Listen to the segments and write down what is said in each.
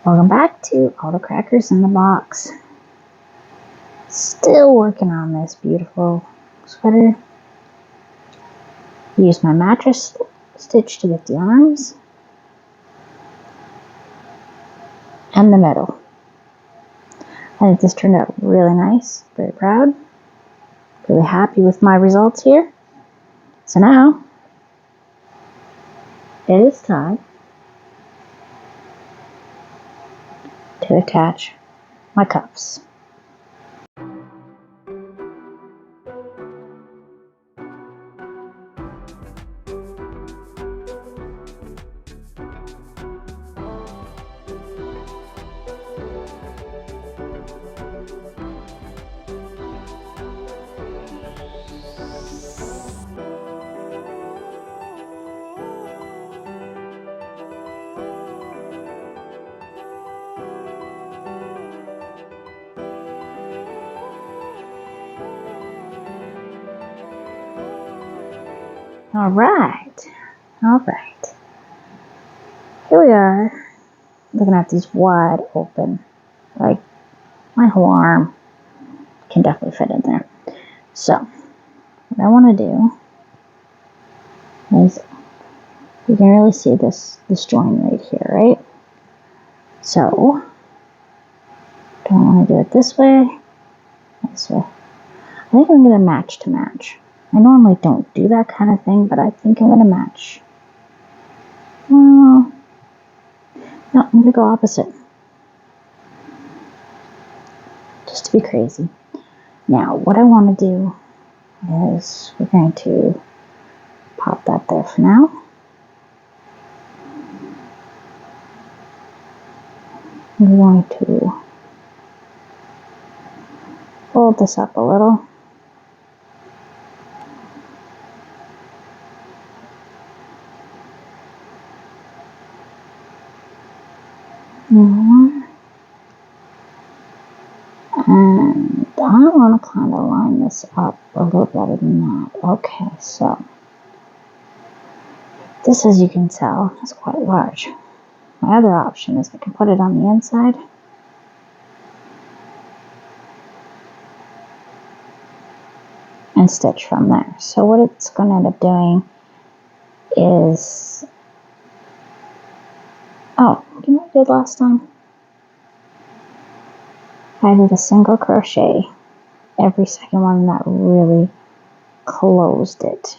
Welcome back to All the Crackers in the Box. Still working on this beautiful sweater. Use my mattress stitch to get the arms and the middle. I think this turned out really nice. Very proud. Really happy with my results here. So now it is time to attach my cuffs. All right. Here we are, looking at these wide open, like my whole arm can definitely fit in there. So, what I want to do is, you can really see this join right here, right? So, do I want to do it this way? This way. I think I'm going to match to match. I normally don't do that kind of thing, but I think I'm going to match. Well, no, I'm going to go opposite. Just to be crazy. Now, what I want to do is we're going to pop that there for now. I'm going to fold this up a little. And I want to kind of line this up a little better than that. Okay, so this, as you can tell, is quite large. My other option is I can put it on the inside. And stitch from there. So what it's going to end up doing is, oh, you know what I did last time? I did a single crochet every second one, and that really closed it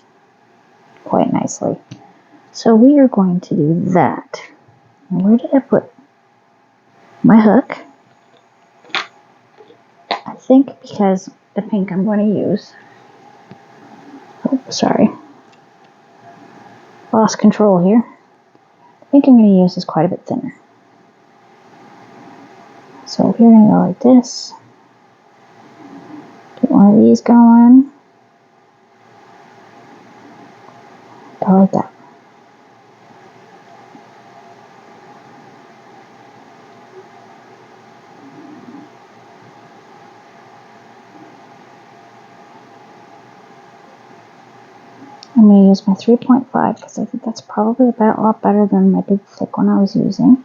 quite nicely. So we are going to do that. And where did I put my hook? I think because the pink I'm going to use, oh, sorry, lost control here. The pink I'm going to use is quite a bit thinner. So we're going to go like this. Get one of these going. Go like that. I'm going to use my 3.5 because I think that's probably about a lot better than my big thick one I was using.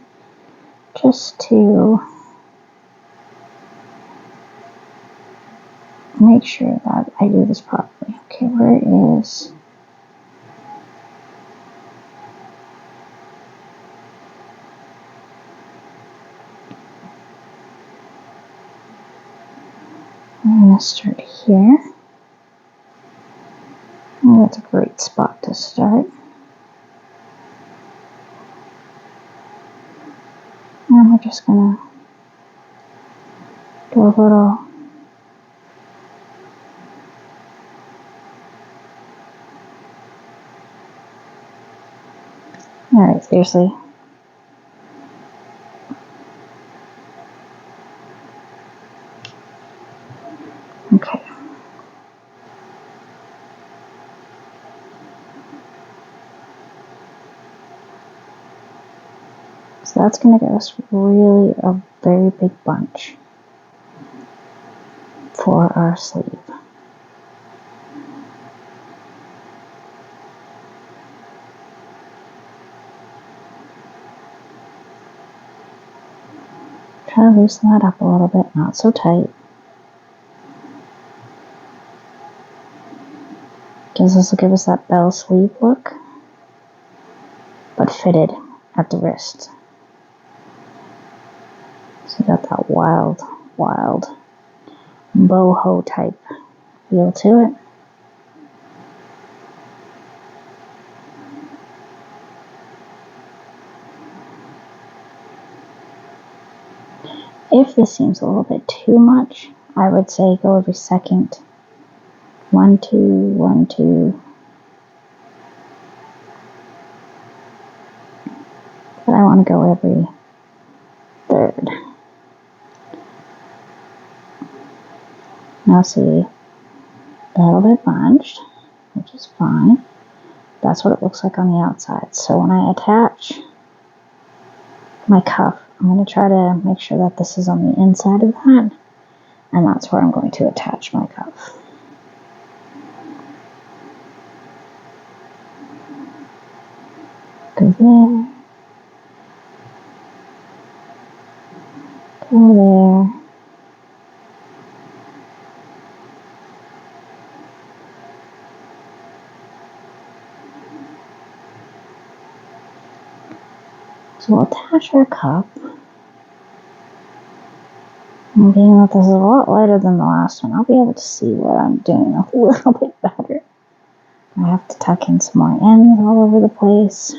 Just to make sure that I do this properly. Okay, where is... I'm going to start here. Oh, that's a great spot to start. And we're just going to do a little... Alright, seriously. Okay. So that's going to give us really a very big bunch for our sleeve. Try to loosen that up a little bit, not so tight. This will give us that bell sleeve look, but fitted at the wrist. So you got that wild boho type feel to it. If this seems a little bit too much, I would say go every second. 1, 2, 1, 2. But I want to go every third. Now see, a little bit bunched, which is fine. That's what it looks like on the outside. So when I attach my cuff, I'm going to try to make sure that this is on the inside of that, and that's where I'm going to attach my cuff. Go there. Go there. So we'll attach our cup. And being that this is a lot lighter than the last one, I'll be able to see what I'm doing a little bit better. I have to tuck in some more ends all over the place.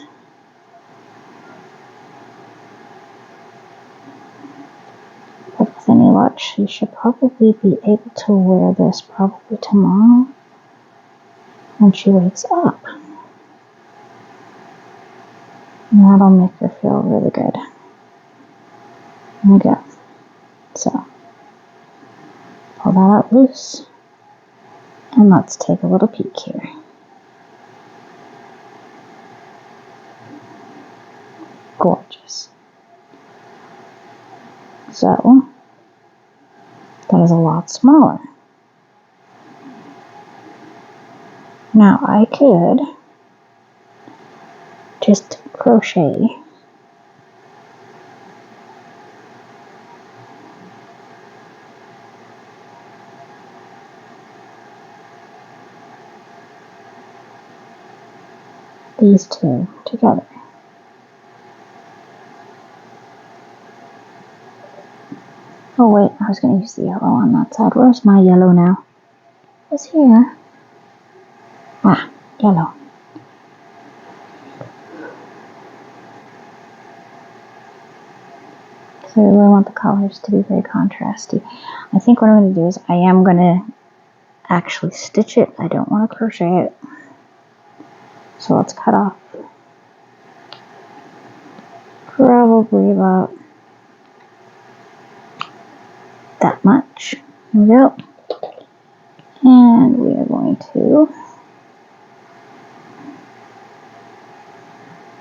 But with any luck, she should probably be able to wear this probably tomorrow when she wakes up. And that'll make her feel really good. There we go. So, pull that out loose. And let's take a little peek here. Gorgeous. So, that is a lot smaller. Now I could just crochet these two together. Oh wait, I was going to use the yellow on that side. Where's my yellow now? It's here. Ah, yellow. So I really want the colors to be very contrasty. I think what I'm going to do is I am going to actually stitch it. I don't want to crochet it. So let's cut off probably about that much. Here we go. And we are going to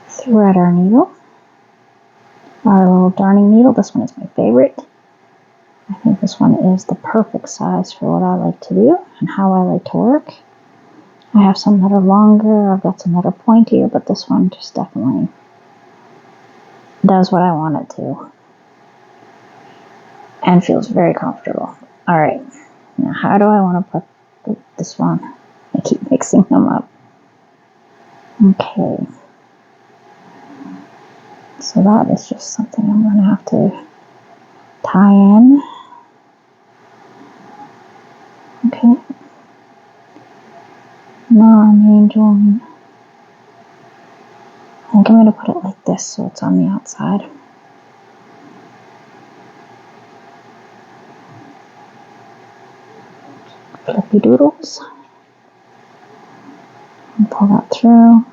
thread our needle. Our little darning needle. This one is my favorite. I think this one is the perfect size for what I like to do and how I like to work. I have some that are longer, I've got some that are pointier, but this one just definitely does what I want it to and feels very comfortable. Alright, now how do I want to put this one? I keep mixing them up. Okay, so that is just something I'm going to have to tie in. Okay. Now our main join. I think I'm going to put it like this so it's on the outside. Flippy doodles. And pull that through.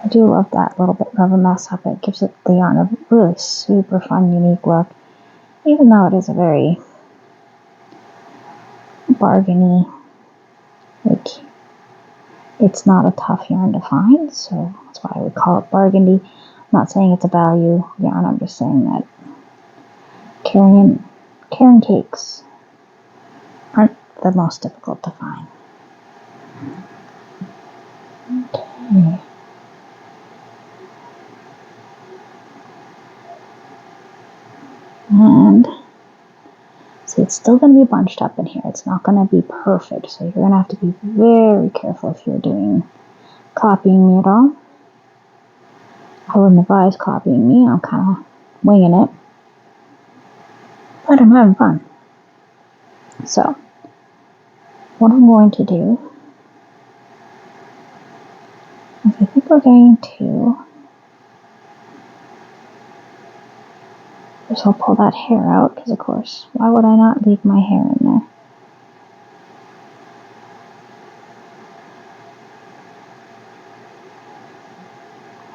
I do love that little bit of a mess up. It gives it the yarn a really super fun, unique look. Even though it is a very bargainy, like, it's not a tough yarn to find, so that's why I would call it burgundy. I'm not saying it's a value yarn, I'm just saying that Caron cakes aren't the most difficult to find. Okay. And see, it's still going to be bunched up in here. It's not going to be perfect. So you're going to have to be very careful if you're copying me at all. I wouldn't advise copying me. I'm kind of winging it. But I'm having fun. So, what I'm going to do is I think we're going to just I'll pull that hair out because, of course, why would I not leave my hair in there?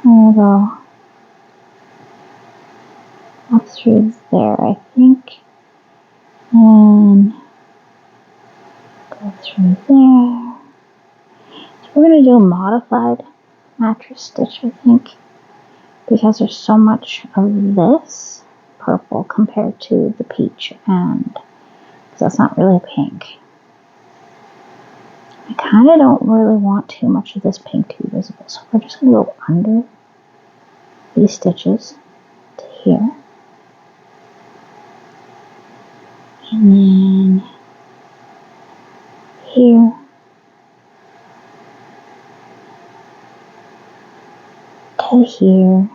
There we go. Up through there, I think. And go through there. So we're going to do a modified mattress stitch, I think, because there's so much of this purple compared to the peach, and because that's not really pink. I kind of don't really want too much of this pink to be visible, so we're just going to go under these stitches to here, and then here, to here,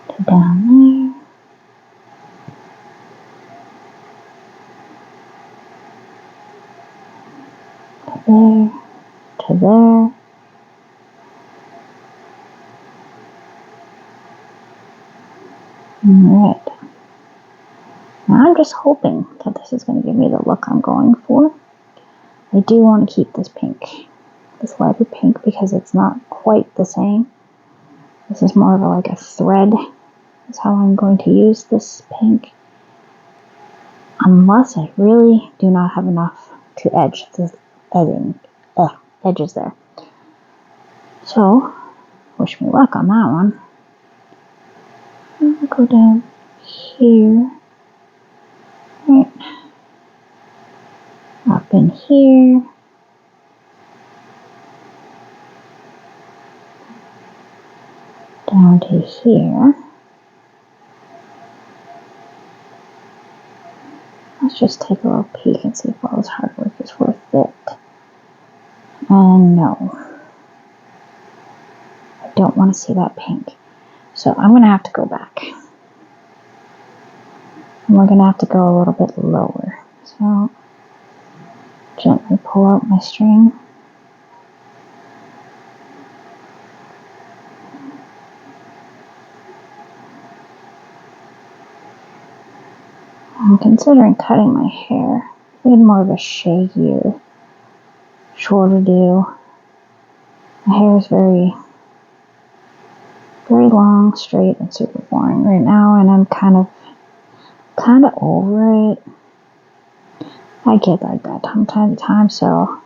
to down there, to there, to there. Alright. Now I'm just hoping that this is going to give me the look I'm going for. I do want to keep this pink, this lighter pink, because it's not quite the same. This is more of like a thread, is how I'm going to use this pink. Unless I really do not have enough to edge the edges there. So, wish me luck on that one. I'll go down here. Right. Up in here. Down to here. Let's just take a little peek and see if all this hard work is worth it. And no. I don't want to see that pink. So I'm going to have to go back. And we're going to have to go a little bit lower. So, gently pull out my string. I'm considering cutting my hair. I need more of a shaggier, shorter do. My hair is very long, straight, and super boring right now, and I'm kind of over it. I get like that from time to time, so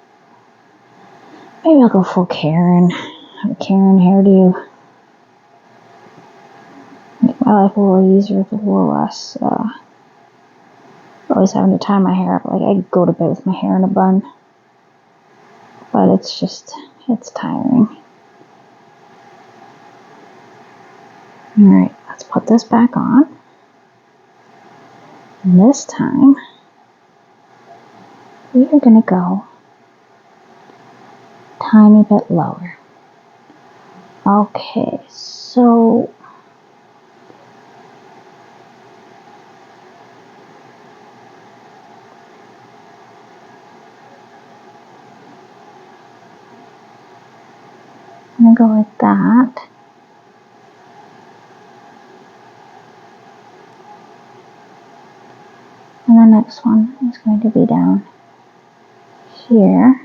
maybe I'll go full Karen, have a Karen hairdo. Make my life a little easier with a little less, always having to tie my hair up. Like, I go to bed with my hair in a bun, but it's tiring. Alright, let's put this back on. And this time, we are going to go a tiny bit lower. Okay, so I'm going to go like that. And the next one is going to be down here.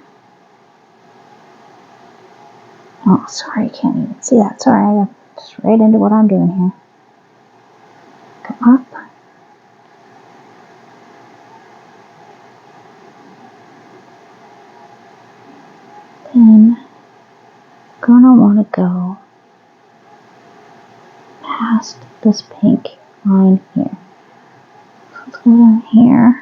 Oh, sorry, I can't even see that. Sorry, I got straight into what I'm doing here. Go up. Then, gonna want to go past this pink line here. So let's go down here.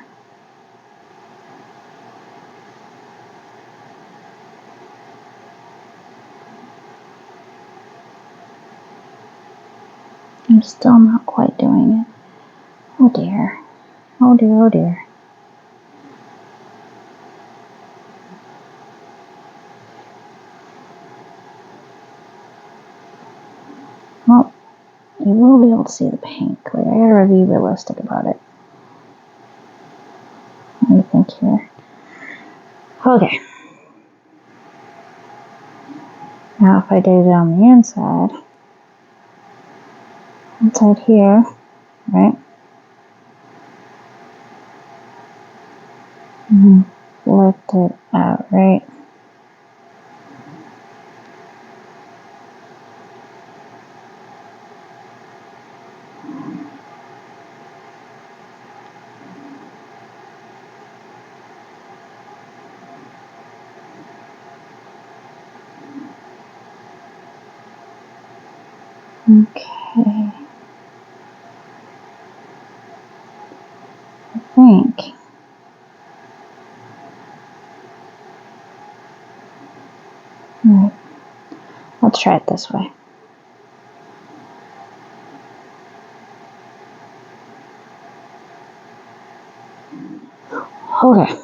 I'm still not quite doing it. Oh dear. Oh dear, oh dear. Well, you will be able to see the pink. Like, I gotta be realistic about it. Let me think here. Okay. Now if I did it on the inside here, right? And lift it out, right? Okay. I think. Alright. Let's try it this way. Okay.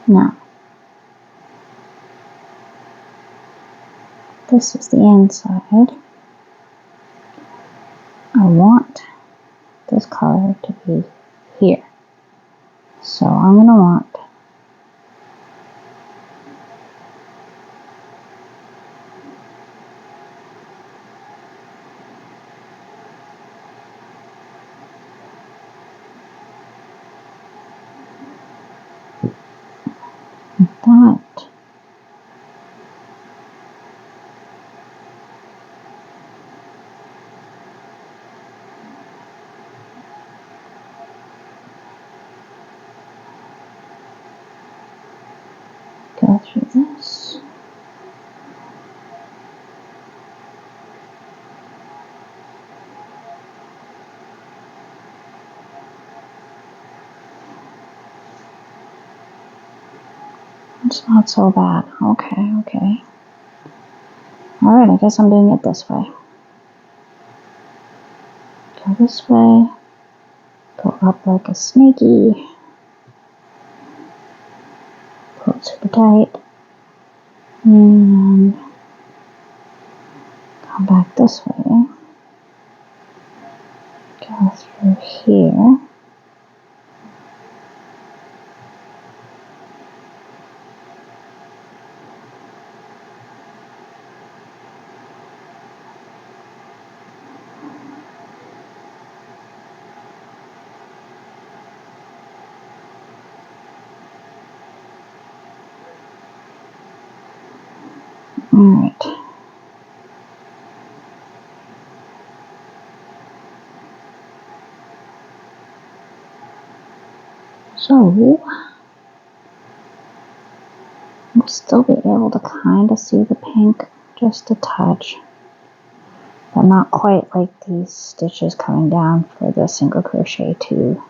Now, this is the inside. I want this color to be here. So I'm going to want that. Go through this. It's not so bad. Okay. Alright, I guess I'm doing it this way. Go this way. Go up like a snaky. Pull it super tight. And come back this way. Go through here. Alright. So, I'll still be able to kind of see the pink, just a touch. But not quite like these stitches coming down for the single crochet to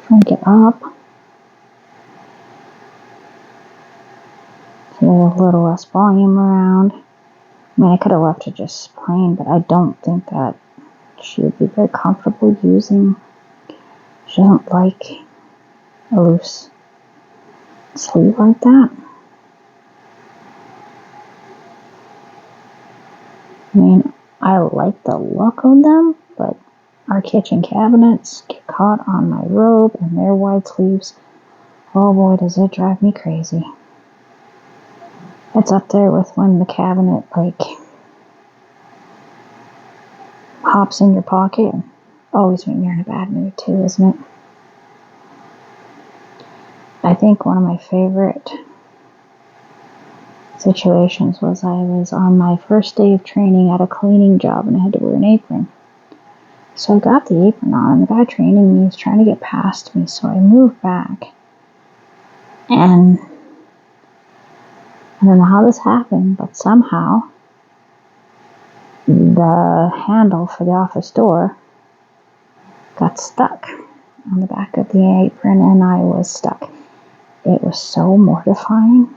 crank it up. So there's a little less volume around. I mean, I could have left it just plain, but I don't think that she would be very comfortable using. She doesn't like a loose sleeve like that. I mean, I like the look of them, but our kitchen cabinets get caught on my robe and their wide sleeves. Oh boy, does it drive me crazy. It's up there with when the cabinet, like, hops in your pocket. Always when you're in a bad mood too, isn't it? I think one of my favorite situations was I was on my first day of training at a cleaning job and I had to wear an apron. So I got the apron on and the guy training me is trying to get past me, so I moved back. And I don't know how this happened, but somehow the handle for the office door got stuck on the back of the apron and I was stuck. It was so mortifying.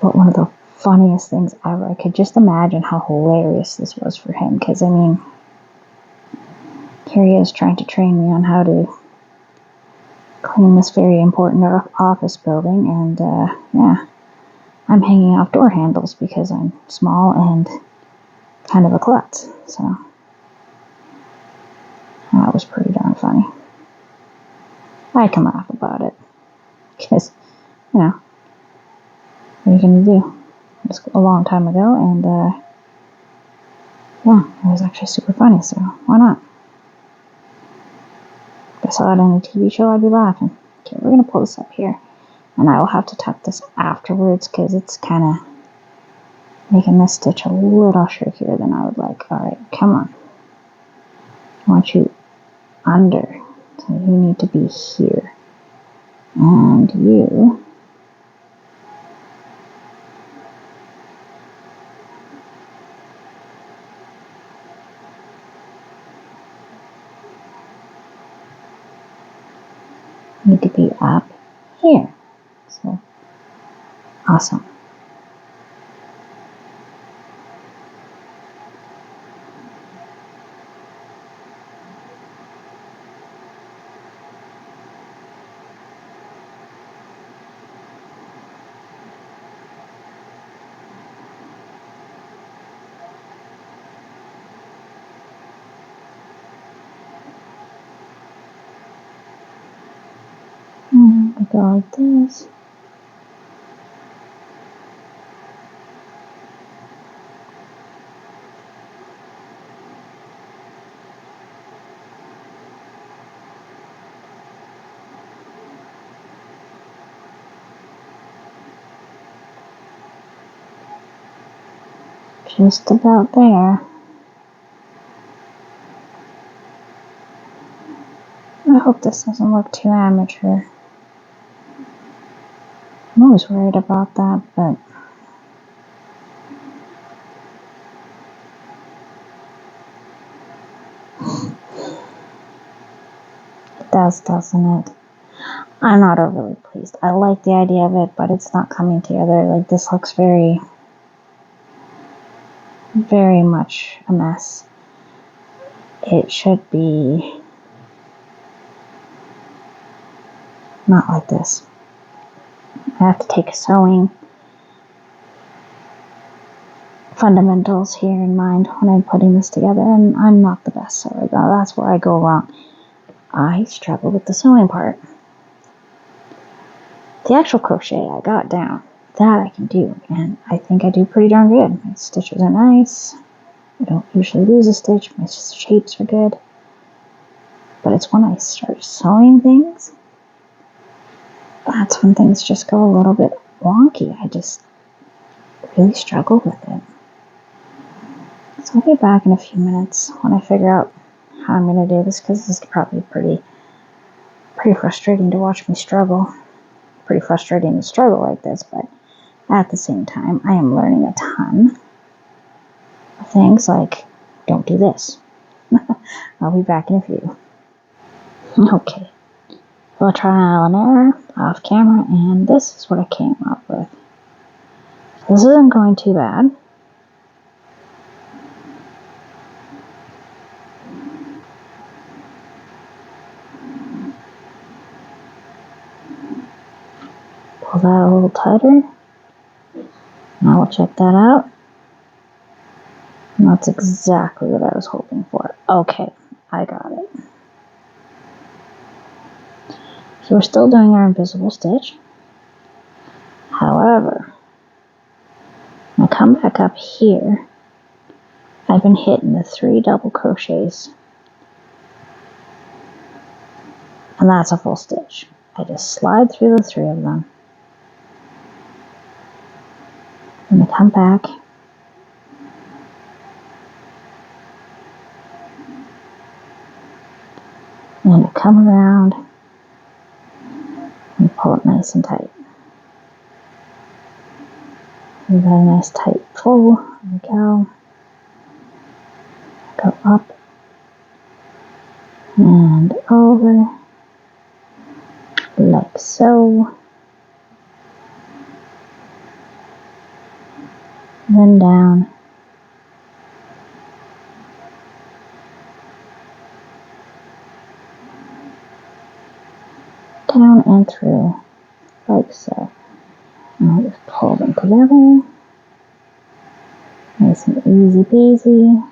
But one of the funniest things ever. I could just imagine how hilarious this was for him, because I mean, here he is trying to train me on how to clean this very important office building, and yeah, I'm hanging off door handles because I'm small and kind of a klutz. So that was pretty darn funny. I can laugh about it because, you know, what are you going to do? It was a long time ago, and yeah, it was actually super funny, so why not? If I saw it on a TV show, I'd be laughing. Okay, we're going to pull this up here, and I will have to tuck this afterwards because it's kind of making this stitch a little trickier than I would like. Alright, come on. I want you under, so you need to be here. And you need to be up here. So, awesome. And we go like this. Just about there. I hope this doesn't look too amateur. I'm always worried about that, but it does, doesn't it? I'm not overly pleased. I like the idea of it, but it's not coming together. Like, this looks very, very much a mess. It should be not like this. I have to take sewing fundamentals here in mind when I'm putting this together, and I'm not the best sewer. That's where I go wrong. I struggle with the sewing part. The actual crochet I got down, that I can do, and I think I do pretty darn good. My stitches are nice. I don't usually lose a stitch. My shapes are good. But it's when I start sewing things, that's when things just go a little bit wonky. I just really struggle with it. So I'll be back in a few minutes when I figure out how I'm going to do this, because this is probably pretty frustrating to watch me struggle. Pretty frustrating to struggle like this, but at the same time, I am learning a ton of things, like, don't do this. I'll be back in a few. Okay. Well, trial and error, off camera, and this is what I came up with. This isn't going too bad. Pull that a little tighter. Now we'll check that out. And that's exactly what I was hoping for. Okay, I got it. So we're still doing our invisible stitch. However, when I come back up here, I've been hitting the 3 double crochets. And that's a full stitch. I just slide through the 3 of them. And I come back. And I come around and pull it nice and tight. We got a nice tight pull. There we go. Go up and over, like so. then down. Down and through, like so. And I'll just pull them together. Nice and easy peasy.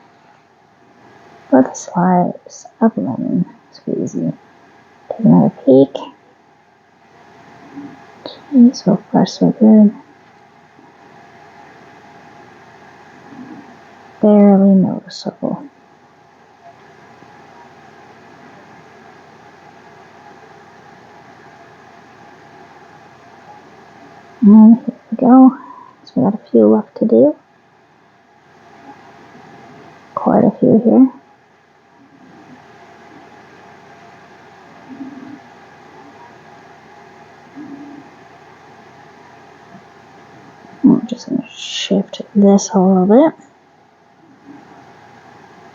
With a slice of lemon squeezy. Take another peek. Okay, so far so good. Barely noticeable. And here we go. So we got a few left to do. Quite a few here. I'm just going to shift this a little bit.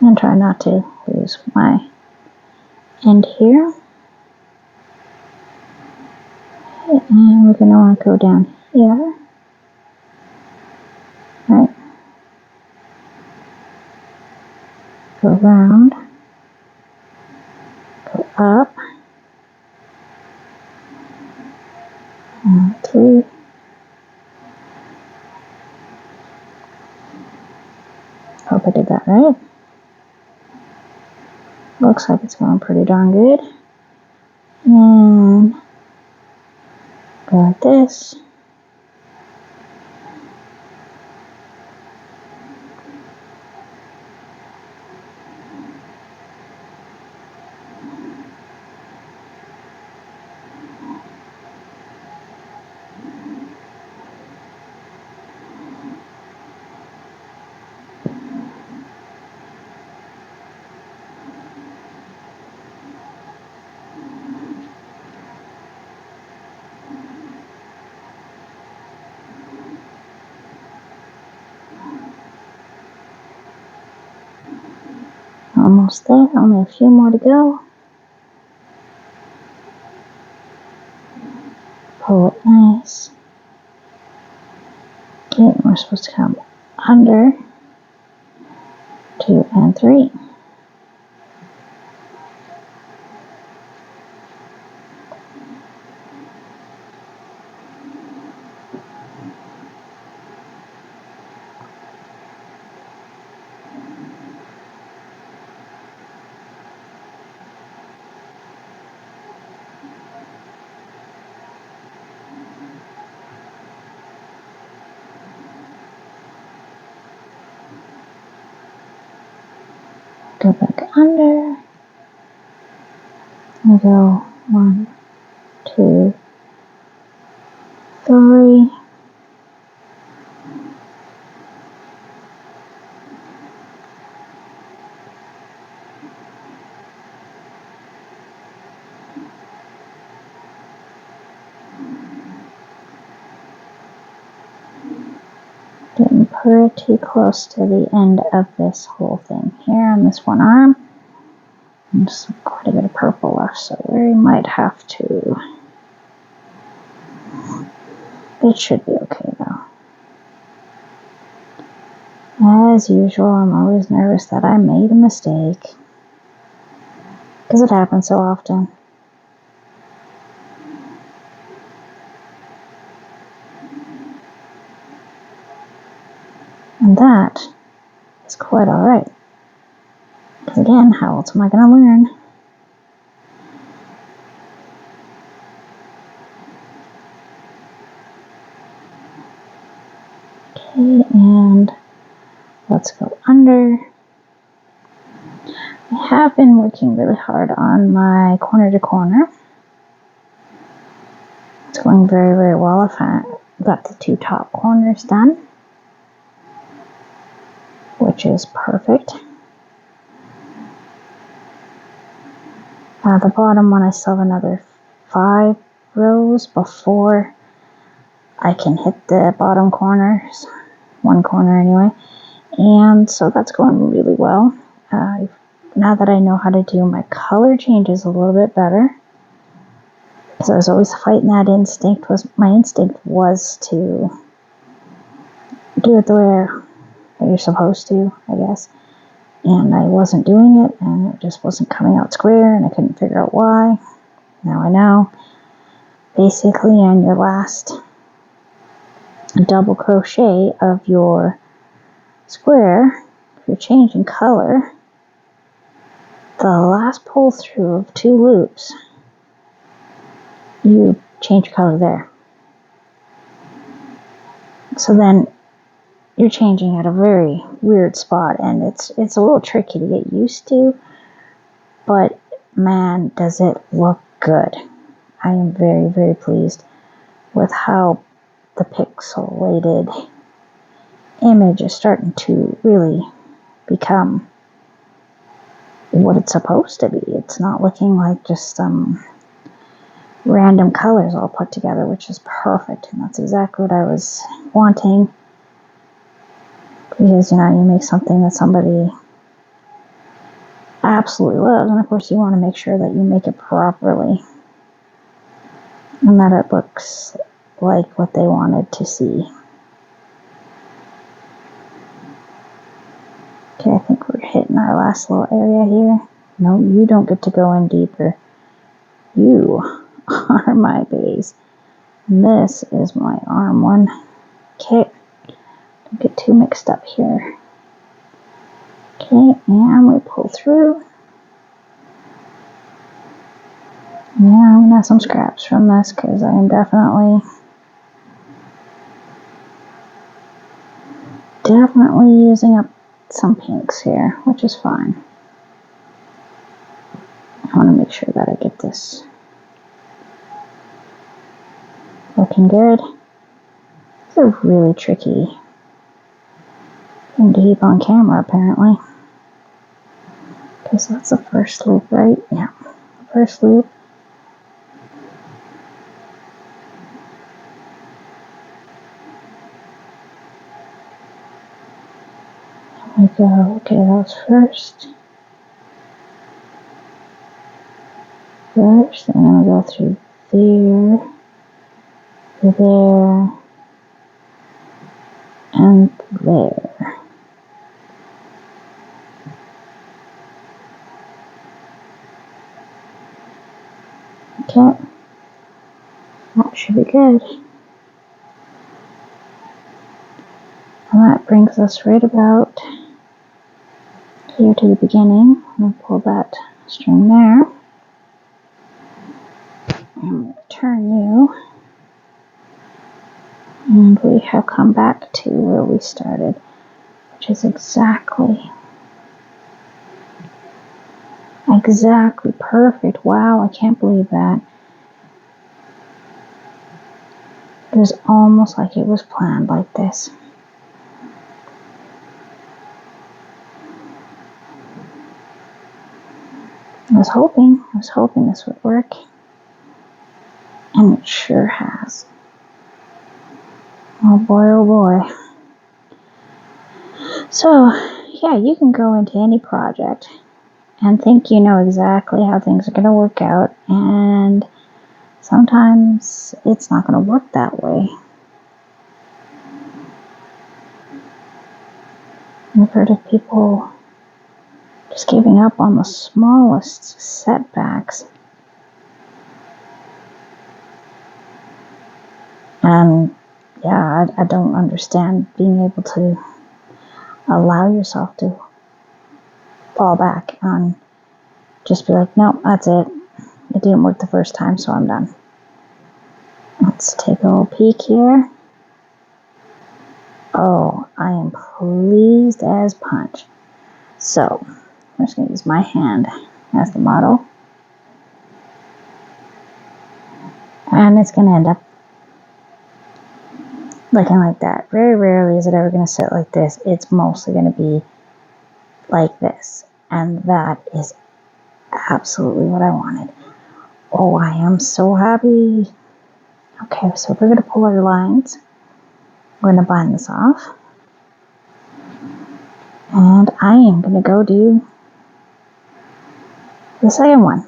And try not to lose my end here. Okay, and we're going to want to go down here. Right. Go around. Go up. And through. Hope I did that right. Looks like it's going pretty darn good. And go like this. Almost there, only a few more to go. Pull it nice. Okay, we're supposed to come under 2 and 3. Go back under. And go 1, 2, 3. Getting pretty close to the end of this whole thing here on this one arm. And just quite a bit of purple left, so we might have to. It should be okay though. As usual, I'm always nervous that I made a mistake. Because it happens so often. And that is quite alright. Because again, how else am I going to learn? Okay, and let's go under. I have been working really hard on my corner to corner. It's going very, very well. I've got the 2 top corners done, which is perfect. The bottom one, I still have another 5 rows before I can hit the bottom corners, 1 corner anyway, and so that's going really well. Now that I know how to do my color changes a little bit better, because I was always fighting that instinct. My instinct was to do it the way that you're supposed to, I guess. And I wasn't doing it, and it just wasn't coming out square, and I couldn't figure out why. Now I know. Basically, on your last double crochet of your square, if you're changing color, the last pull through of 2 loops, you change color there. So then you're changing at a very weird spot, and it's a little tricky to get used to, but man, does it look good. I am very, very pleased with how the pixelated image is starting to really become what it's supposed to be. It's not looking like just some random colors all put together, which is perfect, and that's exactly what I was wanting. Because, you make something that somebody absolutely loves, and of course you want to make sure that you make it properly and that it looks like what they wanted to see. Okay, I think we're hitting our last little area here. No, you don't get to go in deeper. You are my base. And this is my arm one. Okay, don't get too mixed up here. Okay, and we pull through. Yeah, I'm gonna have some scraps from this because I am definitely using up some pinks here, which is fine. I want to make sure that I get this looking good. It's a really tricky thing to keep on camera, apparently. Because that's the first loop, right? Yeah, first loop. There we go. Okay, that was first. Then I'm going to go through there, and there. Okay, that should be good. And that brings us right about here to the beginning. I'm going to pull that string there. And turn you. And we have come back to where we started, which is exactly perfect. Wow, I can't believe that. It was almost like it was planned like this. I was hoping this would work. And it sure has. Oh boy. So, yeah, you can go into any project and think you know exactly how things are going to work out, and sometimes it's not going to work that way. I've heard of people just giving up on the smallest setbacks. And yeah, I don't understand being able to allow yourself to fall back and just be like, no, that's it. It didn't work the first time, so I'm done. Let's take a little peek here. Oh, I am pleased as punch. So, I'm just going to use my hand as the model. And it's going to end up looking like that. Very rarely is it ever going to sit like this. It's mostly going to be like this. And that is absolutely what I wanted. Oh, I am so happy. Okay, so we're going to pull our lines. We're going to bind this off. And I am going to go do the second one.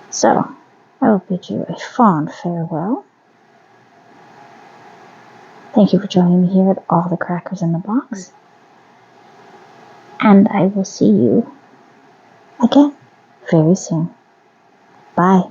So, I will bid you a fond farewell. Thank you for joining me here at All the Crackers in the Box. And I will see you again very soon. Bye.